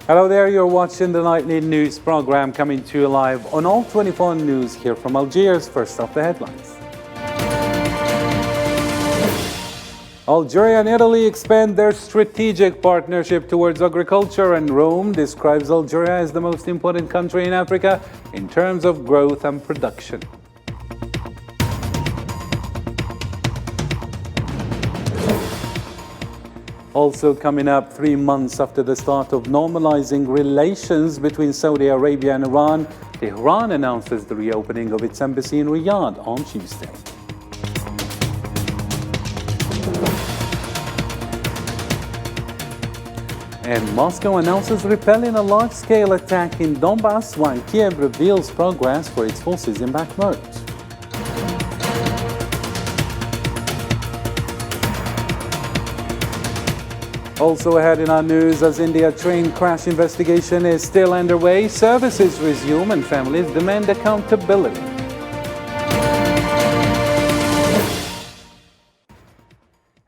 Hello there, you're watching the nightly news program coming to you live on All 24 News here from Algiers. First off, the headlines. Algeria and Italy expand their strategic partnership towards agriculture, and Rome describes Algeria as the most important country in Africa in terms of growth and production. Also coming up, 3 months after the start of normalizing relations between Saudi Arabia and Iran, Tehran announces the reopening of its embassy in Riyadh on Tuesday. And Moscow announces repelling a large-scale attack in Donbass, while Kiev reveals progress for its forces in Bakhmut. Also ahead in our news, as India train crash investigation is still underway, services resume and families demand accountability.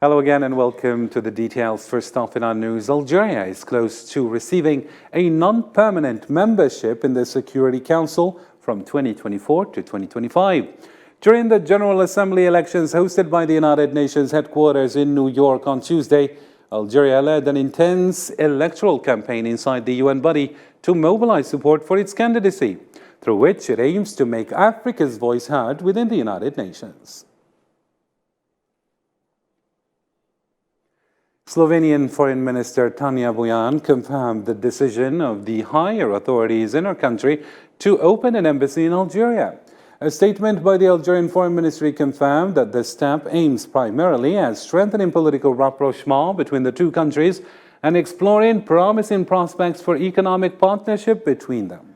Hello again and welcome to the details. First off in our news, Algeria is close to receiving a non-permanent membership in the Security Council from 2024 to 2025. During the General Assembly elections hosted by the United Nations headquarters in New York on Tuesday, Algeria led an intense electoral campaign inside the UN body to mobilize support for its candidacy, through which it aims to make Africa's voice heard within the United Nations. Slovenian Foreign Minister Tanja Bojan confirmed the decision of the higher authorities in her country to open an embassy in Algeria. A statement by the Algerian Foreign Ministry confirmed that the step aims primarily at strengthening political rapprochement between the two countries and exploring promising prospects for economic partnership between them.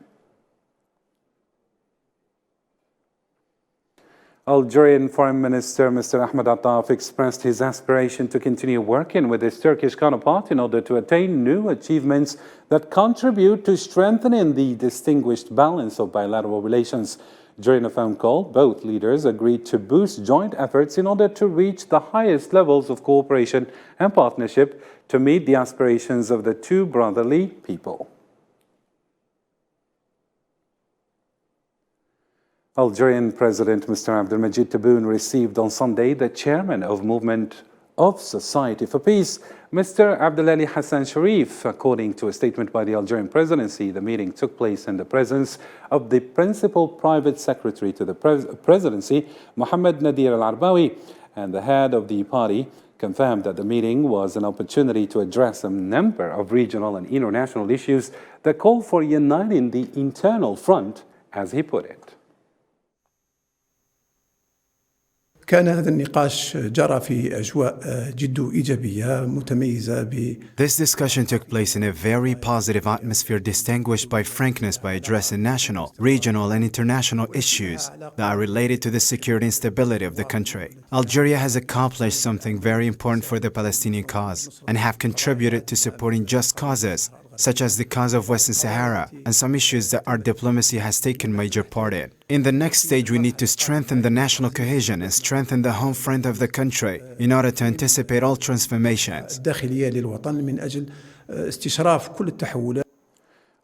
Algerian Foreign Minister Mr. Ahmed Attaf expressed his aspiration to continue working with his Turkish counterpart in order to attain new achievements that contribute to strengthening the distinguished balance of bilateral relations. During a phone call, both leaders agreed to boost joint efforts in order to reach the highest levels of cooperation and partnership to meet the aspirations of the two brotherly people. Algerian President Mr. Abdelmajid Tebboune received on Sunday the chairman of Movement of Society for Peace, Mr. Abdelali Hassan Sharif. According to a statement by the Algerian presidency, the meeting took place in the presence of the principal private secretary to the presidency, Mohamed Nadir Al-Arbawi, and the head of the party confirmed that the meeting was an opportunity to address a number of regional and international issues that call for uniting the internal front, as he put it. كان هذا النقاش جرى في أجواء جد إيجابية متميزة This discussion took place in a very positive atmosphere distinguished by frankness by addressing national, regional and international issues that are related to the security and stability of the country. Algeria has accomplished something very important for the Palestinian cause and have contributed to supporting just causes, such as the cause of Western Sahara and some issues that our diplomacy has taken major part in. In the next stage, we need to strengthen the national cohesion and strengthen the home front of the country in order to anticipate all transformations.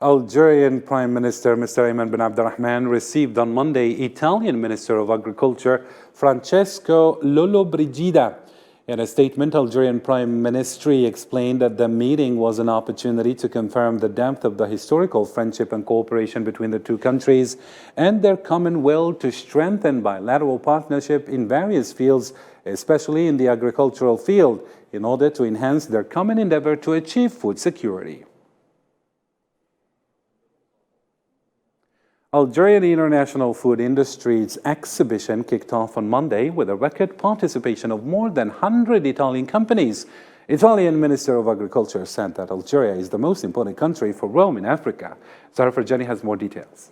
Algerian Prime Minister Mr. Ayman bin Abdurrahman received on Monday Italian Minister of Agriculture Francesco Lollobrigida. In a statement, Algerian Prime Ministry explained that the meeting was an opportunity to confirm the depth of the historical friendship and cooperation between the two countries and their common will to strengthen bilateral partnership in various fields, especially in the agricultural field, in order to enhance their common endeavor to achieve food security. Algerian International Food Industries exhibition kicked off on Monday with a record participation of more than 100 Italian companies. Italian Minister of Agriculture said that Algeria is the most important country for Rome in Africa. Zara Farjani has more details.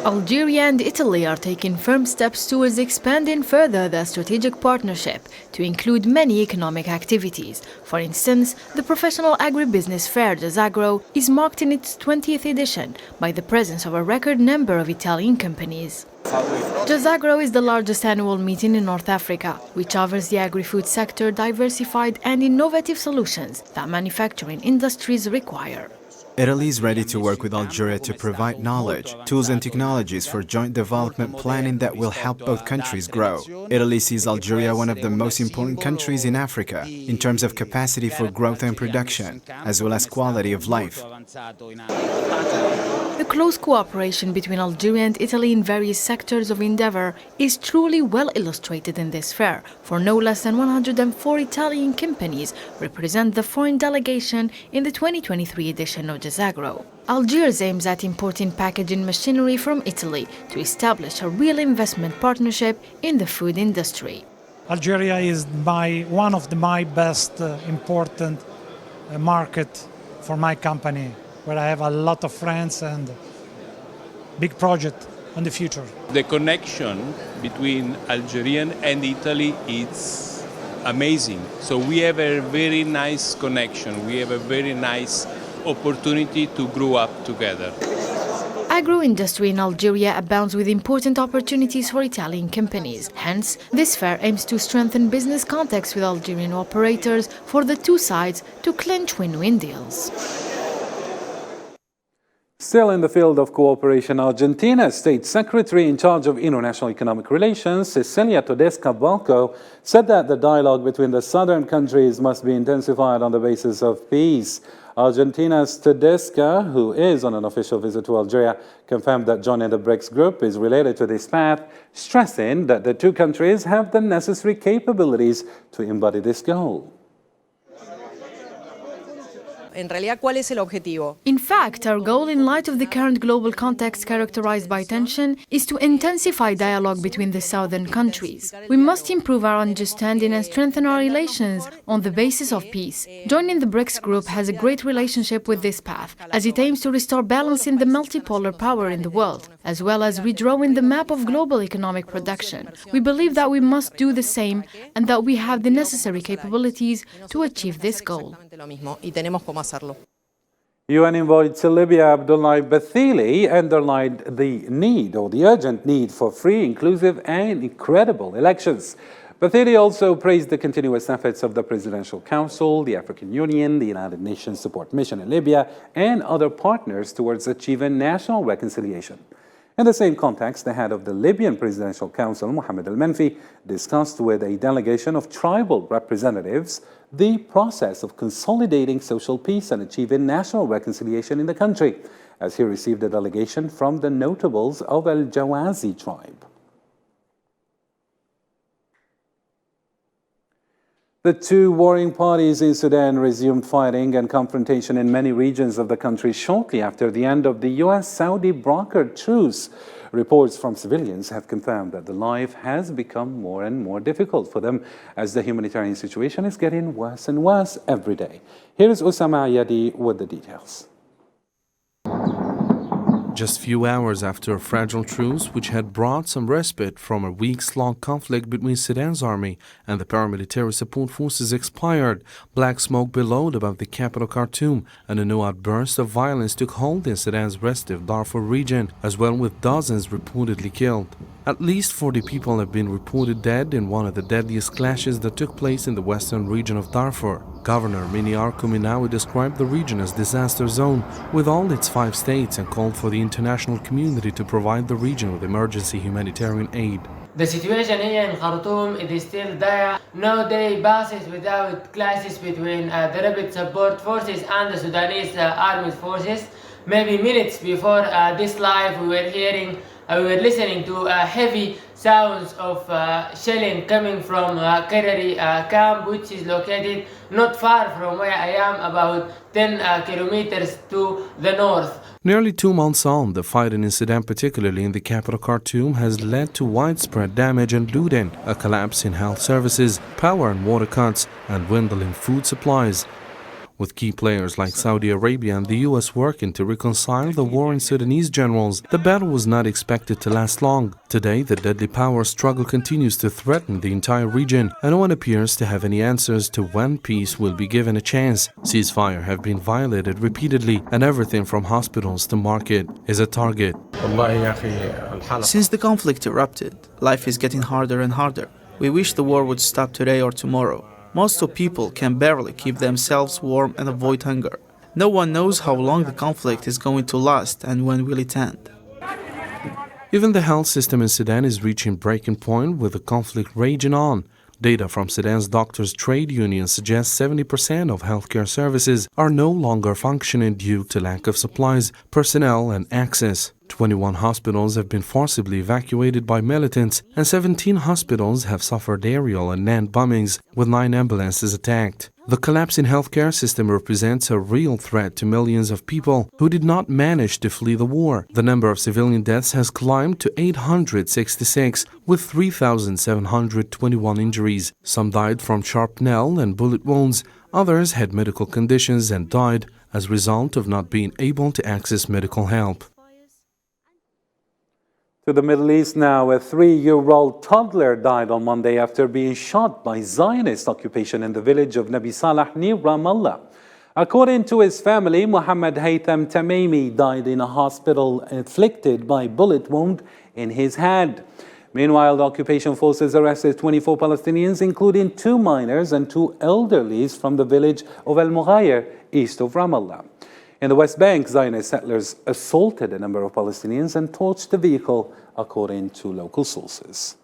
Algeria and Italy are taking firm steps towards expanding further their strategic partnership to include many economic activities. For instance, the professional agribusiness fair Jazagro is marked in its 20th edition by the presence of a record number of Italian companies. Jazagro is the largest annual meeting in North Africa, which offers the agri-food sector diversified and innovative solutions that manufacturing industries require. Italy is ready to work with Algeria to provide knowledge, tools and technologies for joint development planning that will help both countries grow. Italy sees Algeria one of the most important countries in Africa in terms of capacity for growth and production, as well as quality of life. The close cooperation between Algeria and Italy in various sectors of endeavor is truly well illustrated in this fair, for no less than 104 Italian companies represent the foreign delegation in the 2023 edition of Jazagro. Algiers aims at importing packaging machinery from Italy to establish a real investment partnership in the food industry. Algeria is one of my best important market for my company, where I have a lot of friends and big project in the future. The connection between Algeria and Italy is amazing. So we have a very nice connection. We have a very nice opportunity to grow up together. Agro-industry in Algeria abounds with important opportunities for Italian companies. Hence, this fair aims to strengthen business contacts with Algerian operators for the two sides to clinch win-win deals. Still in the field of cooperation, Argentina's State Secretary in charge of international economic relations, Cecilia Todesca-Balco, said that the dialogue between the southern countries must be intensified on the basis of peace. Argentina's Todesca, who is on an official visit to Algeria, confirmed that joining the BRICS group is related to this path, stressing that the two countries have the necessary capabilities to embody this goal. En realidad, ¿cuál es el objetivo? In fact, our goal in light of the current global context characterized by tension is to intensify dialogue between the southern countries. We must improve our understanding and strengthen our relations on the basis of peace. Joining the BRICS group has a great relationship with this path, as it aims to restore balance in the multipolar power in the world, as well as redrawing the map of global economic production. We believe that we must do the same and that we have the necessary capabilities to achieve this goal. UN envoy to Libya, Abdullah Bathili, underlined the urgent need for free, inclusive and credible elections. Bathili also praised the continuous efforts of the Presidential Council, the African Union, the United Nations Support Mission in Libya, and other partners towards achieving national reconciliation. In the same context, the head of the Libyan Presidential Council, Mohammed al-Menfi, discussed with a delegation of tribal representatives the process of consolidating social peace and achieving national reconciliation in the country, as he received a delegation from the notables of Al-Jawazi tribe. The two warring parties in Sudan resumed fighting and confrontation in many regions of the country shortly after the end of the US-Saudi brokered truce. Reports from civilians have confirmed that the life has become more and more difficult for them as the humanitarian situation is getting worse and worse every day. Here is Osama Ayadi with the details. Just few hours after a fragile truce which had brought some respite from a weeks-long conflict between Sudan's army and the paramilitary support forces expired, black smoke billowed above the capital Khartoum, and a new outburst of violence took hold in Sudan's restive Darfur region, as well with dozens reportedly killed. At least 40 people have been reported dead in one of the deadliest clashes that took place in the western region of Darfur. Governor Miniar Kuminawi described the region as disaster zone with all its 5 states and called for the international community to provide the region with emergency humanitarian aid. The situation here in Khartoum is still dire. No day passes without clashes between the rapid support forces and the Sudanese armed forces. Maybe minutes before this live, we were listening to heavy sounds of shelling coming from Kerari camp, which is located not far from where I am, about 10 kilometers to the north. Nearly 2 months on, the fighting in Sudan, particularly in the capital Khartoum, has led to widespread damage and looting, a collapse in health services, power and water cuts, and dwindling food supplies. with key players like Saudi Arabia and the US working to reconcile the warring Sudanese generals. The battle was not expected to last long. Today, the deadly power struggle continues to threaten the entire region, and no one appears to have any answers to when peace will be given a chance. Ceasefire have been violated repeatedly, and everything from hospitals to market is a target. Since the conflict erupted, life is getting harder and harder. We wish the war would stop today or tomorrow. Most of people can barely keep themselves warm and avoid hunger. No one knows how long the conflict is going to last and when will it end. Even the health system in Sudan is reaching breaking point with the conflict raging on. Data from Sudan's doctors' trade union suggests 70% of healthcare services are no longer functioning due to lack of supplies, personnel, and access. 21 hospitals have been forcibly evacuated by militants, and 17 hospitals have suffered aerial and land bombings, with 9 ambulances attacked. The collapse in healthcare system represents a real threat to millions of people who did not manage to flee the war. The number of civilian deaths has climbed to 866, with 3,721 injuries. Some died from sharp nail and bullet wounds. Others had medical conditions and died as a result of not being able to access medical help. To the Middle East now, a 3-year-old toddler died on Monday after being shot by Zionist occupation in the village of Nabi Saleh near Ramallah. According to his family, Mohammed Haytham Tamimi died in a hospital afflicted by bullet wound in his head. Meanwhile, the occupation forces arrested 24 Palestinians, including 2 minors and 2 elderlies from the village of Al-Mughayr, east of Ramallah. In the West Bank, Zionist settlers assaulted a number of Palestinians and torched the vehicle, according to local sources.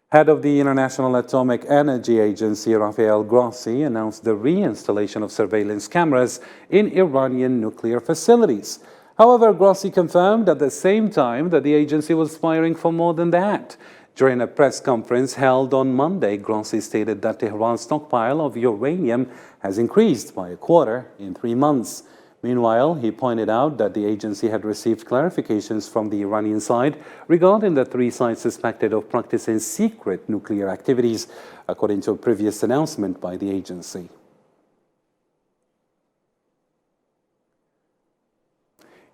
Head of the International Atomic Energy Agency, Rafael Grossi, announced the reinstallation of surveillance cameras in Iranian nuclear facilities. However, Grossi confirmed at the same time that the agency was firing for more than that. During a press conference held on Monday, Grossi stated that Tehran's stockpile of uranium has increased by a quarter in 3 months. Meanwhile, he pointed out that the agency had received clarifications from the Iranian side regarding the 3 sites suspected of practicing secret nuclear activities, according to a previous announcement by the agency.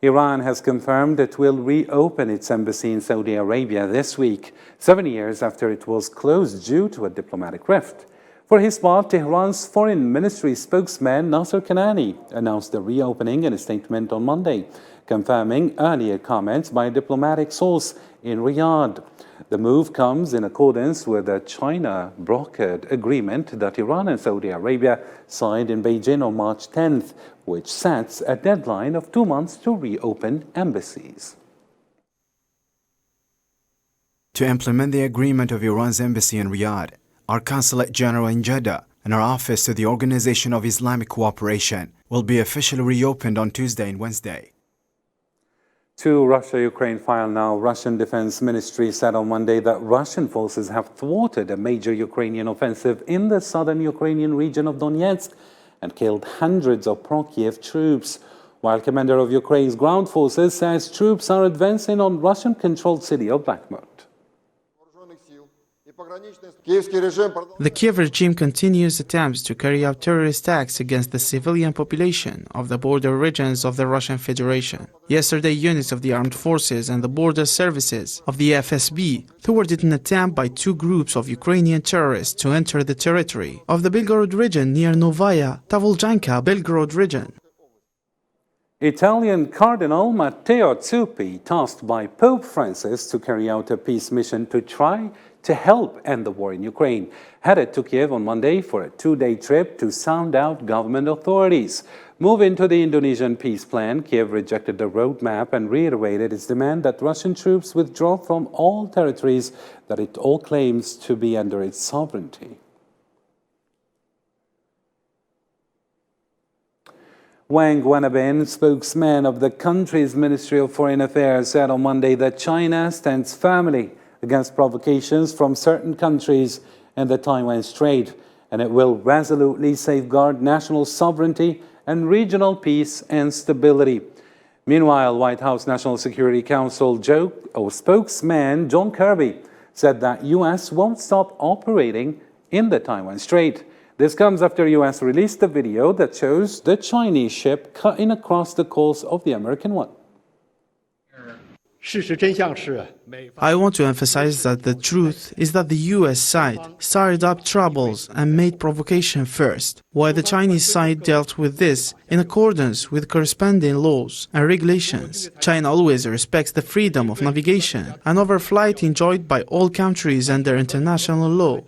Iran has confirmed it will reopen its embassy in Saudi Arabia this week, 7 years after it was closed due to a diplomatic rift. For his part, Tehran's foreign ministry spokesman Nasser Kanani announced the reopening in a statement on Monday, confirming earlier comments by a diplomatic source in Riyadh. The move comes in accordance with a China-brokered agreement that Iran and Saudi Arabia signed in Beijing on March 10th, which sets a deadline of 2 months to reopen embassies. To implement the agreement of Iran's embassy in Riyadh, our Consulate General in Jeddah and our Office to the Organization of Islamic Cooperation will be officially reopened on Tuesday and Wednesday. To Russia-Ukraine file now. Russian Defense Ministry said on Monday that Russian forces have thwarted a major Ukrainian offensive in the southern Ukrainian region of Donetsk and killed hundreds of pro-Kiev troops, while commander of Ukraine's ground forces says troops are advancing on Russian-controlled city of Bakhmut. The Kiev regime continues attempts to carry out terrorist acts against the civilian population of the border regions of the Russian Federation. Yesterday, units of the armed forces and the border services of the FSB thwarted an attempt by 2 groups of Ukrainian terrorists to enter the territory of the Belgorod region near Novaya Tavoljanka Belgorod region. Italian Cardinal Matteo Zuppi, tasked by Pope Francis to carry out a peace mission to try to help end the war in Ukraine, headed to Kiev on Monday for a 2-day trip to sound out government authorities. Moving to the Indonesian peace plan, Kiev rejected the roadmap and reiterated its demand that Russian troops withdraw from all territories that it all claims to be under its sovereignty. Wang Wenbin, spokesman of the country's Ministry of Foreign Affairs, said on Monday that China stands firmly against provocations from certain countries in the Taiwan Strait, and it will resolutely safeguard national sovereignty and regional peace and stability. Meanwhile, White House National Security Council spokesman John Kirby said that U.S. won't stop operating in the Taiwan Strait. This comes after U.S. released a video that shows the Chinese ship cutting across the course of the American one. I want to emphasize that the truth is that the US side started up troubles and made provocation first, while the Chinese side dealt with this in accordance with corresponding laws and regulations. China always respects the freedom of navigation and overflight enjoyed by all countries under international law.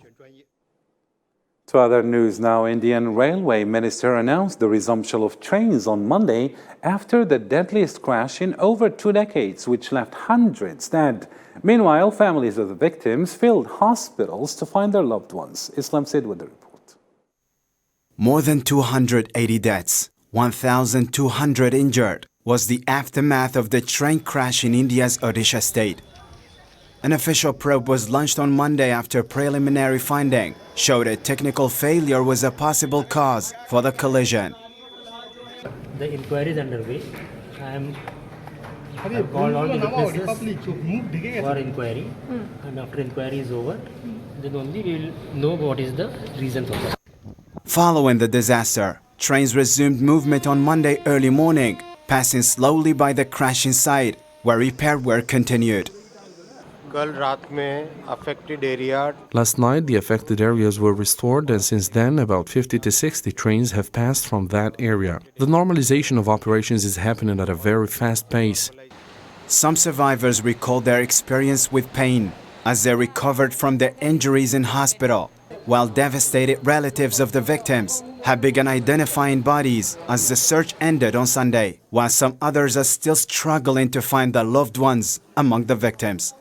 To other news now, Indian Railway Minister announced the resumption of trains on Monday after the deadliest crash in over 2 decades, which left hundreds dead. Meanwhile, families of the victims filled hospitals to find their loved ones. Islam Sid with the report. More than 280 deaths, 1,200 injured, was the aftermath of the train crash in India's Odisha state. An official probe was launched on Monday after preliminary finding showed a technical failure was a possible cause for the collision. The inquiry is underway. I have called all the witnesses for inquiry, and after inquiry is over, then only we will know what is the reason for that. Following the disaster, trains resumed movement on Monday early morning, passing slowly by the crashing site, where repair work continued. Last night, the affected areas were restored, and since then, about 50 to 60 trains have passed from that area. The normalization of operations is happening at a very fast pace. Some survivors recalled their experience with pain as they recovered from their injuries in hospital, while devastated relatives of the victims have begun identifying bodies as the search ended on Sunday, while some others are still struggling to find their loved ones among the victims.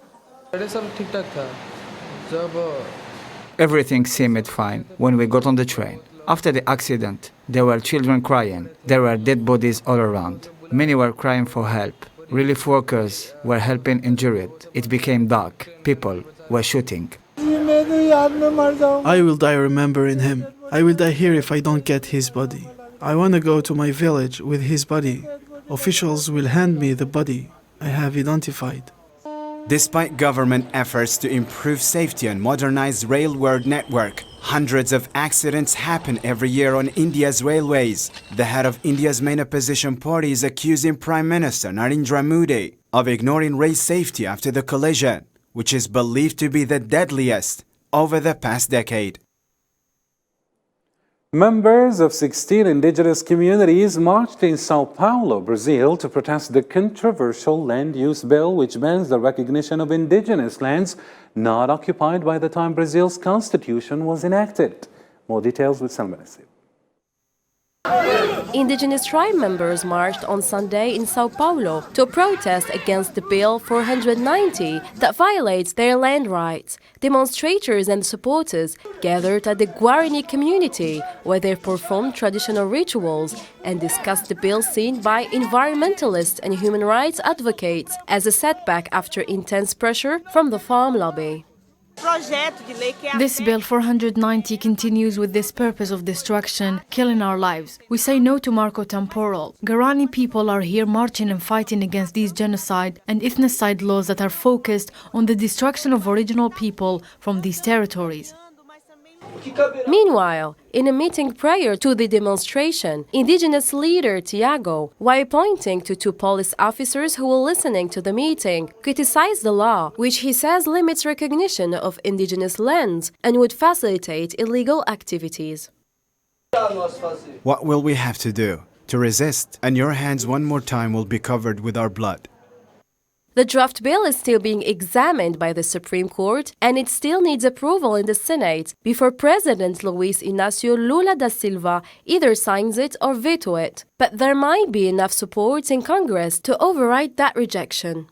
Everything seemed fine when we got on the train. After the accident, there were children crying. There were dead bodies all around. Many were crying for help. Relief workers were helping injured. It became dark. People were shooting. I will die remembering him. I will die here if I don't get his body. I want to go to my village with his body. Officials will hand me the body I have identified. Despite government efforts to improve safety and modernize railway network, hundreds of accidents happen every year on India's railways. The head of India's main opposition party is accusing Prime Minister Narendra Modi of ignoring rail safety after the collision, which is believed to be the deadliest over the past decade. Members of 16 indigenous communities marched in Sao Paulo, Brazil, to protest the controversial land use bill which bans the recognition of indigenous lands not occupied by the time Brazil's constitution was enacted. More details with Salma Nasib. Indigenous tribe members marched on Sunday in Sao Paulo to protest against the Bill 490 that violates their land rights. Demonstrators and supporters gathered at the Guarani community, where they performed traditional rituals and discussed the bill seen by environmentalists and human rights advocates as a setback after intense pressure from the farm lobby. This Bill 490 continues with this purpose of destruction, killing our lives. We say no to Marco Temporal. Guarani people are here marching and fighting against these genocide and ethnicide laws that are focused on the destruction of original people from these territories. Meanwhile, in a meeting prior to the demonstration, indigenous leader Tiago, while pointing to 2 police officers who were listening to the meeting, criticized the law, which he says limits recognition of indigenous lands and would facilitate illegal activities. What will we have to do? To resist, and your hands one more time will be covered with our blood. The draft bill is still being examined by the Supreme Court, and it still needs approval in the Senate before President Luiz Inácio Lula da Silva either signs it or veto it. But there might be enough support in Congress to override that rejection.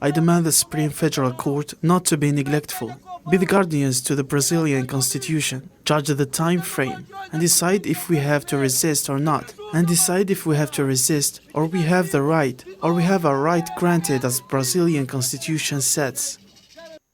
I demand the Supreme Federal Court not to be neglectful, be the guardians to the Brazilian Constitution, judge the time frame, and decide if we have to resist or not, and decide if we have to resist or we have the right, or we have a right granted as Brazilian Constitution sets.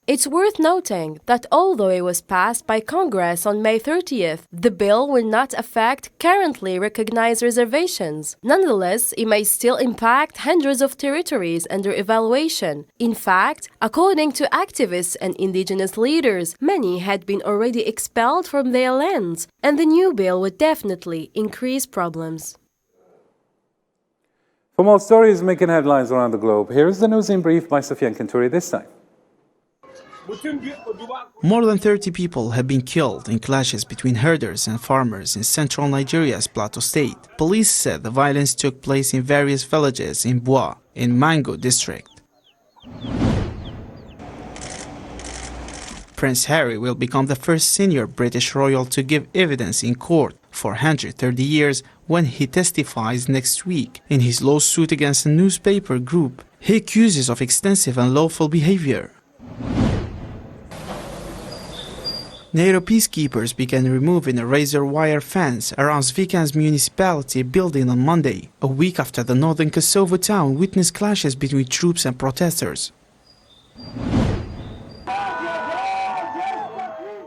It's worth noting that although it was passed by Congress on May 30th, the bill will not affect currently recognized reservations. Nonetheless, it may still impact hundreds of territories under evaluation. In fact, according to activists and indigenous leaders, many had been already expelled from their lands, and the new bill would definitely increase problems. For more stories making headlines around the globe, here's the news in brief by Sofiane Kanturi this time. More than 30 people have been killed in clashes between herders and farmers in central Nigeria's Plateau State. Police said the violence took place in various villages in Bois, in Mango district. Prince Harry will become the first senior British royal to give evidence in court for 130 years when he testifies next week in his lawsuit against a newspaper group he accuses of extensive and unlawful behavior. NATO peacekeepers began removing a razor wire fence around Zvikan's municipality building on Monday, a week after the northern Kosovo town witnessed clashes between troops and protesters.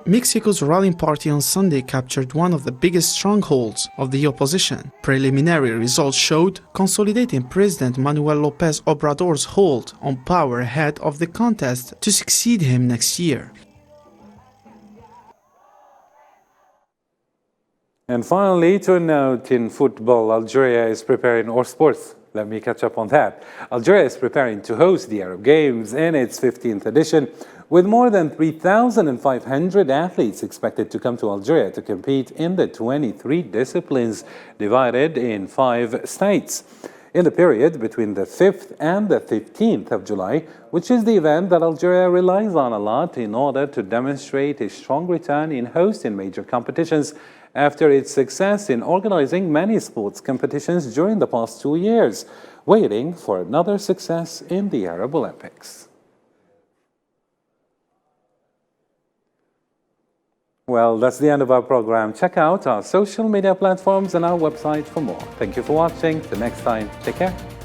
Mexico's ruling party on Sunday captured one of the biggest strongholds of the opposition. Preliminary results showed consolidating President Manuel López Obrador's hold on power ahead of the contest to succeed him next year. And finally, to a note in football, Algeria is preparing, or sports, let me catch up on that. Algeria is preparing to host the Arab Games in its 15th edition, with more than 3,500 athletes expected to come to Algeria to compete in the 23 disciplines divided in 5 states. In the period between the 5th and the 15th of July, which is the event that Algeria relies on a lot in order to demonstrate a strong return in hosting major competitions after its success in organizing many sports competitions during the past 2 years, waiting for another success in the Arab Olympics. Well, that's the end of our program. Check out our social media platforms and our website for more. Thank you for watching. Till next time, take care.